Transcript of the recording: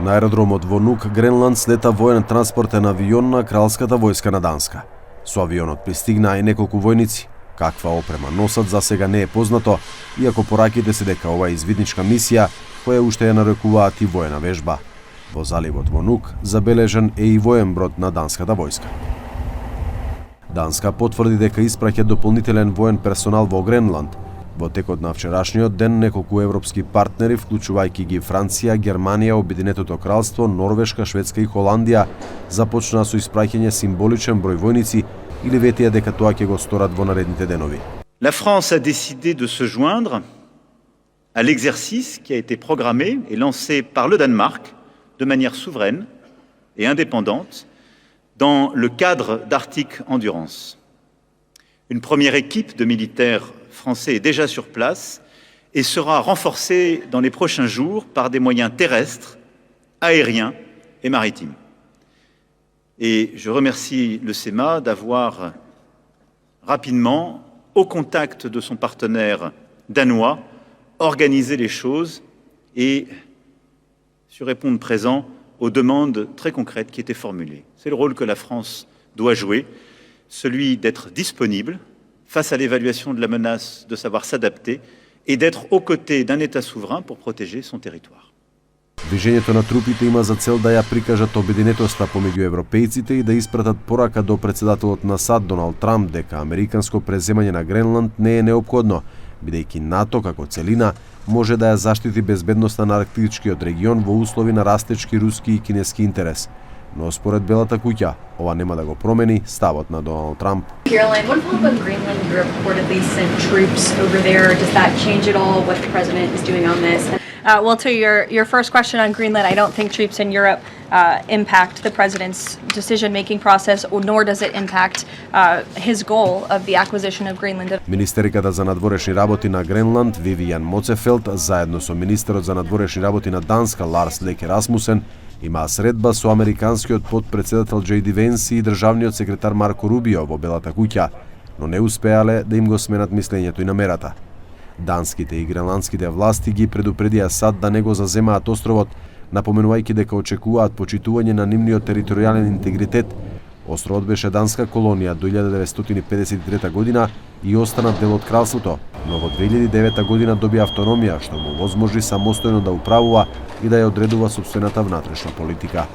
На аеродромот во Нук, Гренланд, слета воен транспортен авион на кралската војска на Данска. Со авионот пристигнаа и неколку војници. Каква опрема носат за сега не е познато, иако пораките се дека ова е извидничка мисија, која уште ја нарекуваат и воена вежба. Во заливот во Нук забележан е и воен брод на данската војска. Данска потврди дека испраќа дополнителен воен персонал во Гренланд. Во текот на вчерашниот ден неколку европски партнери, вклучувајќи ги Франција, Германија, Обединетото кралство, Норвешка, Шведска и Холандија, започнаа со испраќање символичен број војници или ветија дека тоа ќе го сторат во наредните денови. La France a décidé de se joindre à l'exercice qui a été programmé et lancé par le Danemark de manière souveraine et indépendante dans le cadre d'Arctic Endurance. Une première équipe de militaires français est déjà sur place et sera renforcée dans les prochains jours par des moyens terrestres, aériens et maritimes. Et je remercie le SEMA d'avoir rapidement, au contact de son partenaire danois, organisé les choses et su répondre présent aux demandes très concrètes qui étaient formulées. C'est le rôle que la France doit jouer, celui d'être disponible face à l'évaluation de la menace, de savoir s'adapter et d'être aux côtés d'un État souverain pour protéger son territoire. Движењето на трупите има за цел да ја прикажат обединетоста помеѓу европејците и да испратат порака до председателот на САД Доналд Трамп дека американско преземање на Гренланд не е неопходно, бидејќи НАТО како целина може да ја заштити безбедноста на арктичкиот регион во услови на растечки руски и кинески интерес. Но според Белата куќа, ова нема да го промени ставот на Доналд Трамп. Caroline, what about Greenland? You reportedly sent troops over there. Does that change at all what the president is doing on this? Well, to your first question on Greenland, I don't think troops in Europe impact the president's decision-making process, nor does it impact his goal of the acquisition of Greenland. Министерката за надворешни работи на Гренланд, Вивијан Моцефелд, заедно со министерот за надворешни работи на Данска, Ларс Леке Расмусен, имаа средба со американскиот подпредседател Джей Ди Венс и државниот секретар Марко Рубио во Белата куќа, но не успеале да им го сменат мислењето и намерата. Данските и гренландските власти ги предупредија САД да не го заземаат островот, напоменувајќи дека очекуваат почитување на нивниот територијален интегритет. Островот беше данска колонија до 1953 година и остана дел од кралството, но во 2009 година доби автономија, што му возможи самостојно да управува и да ја одредува сопствената внатрешна политика.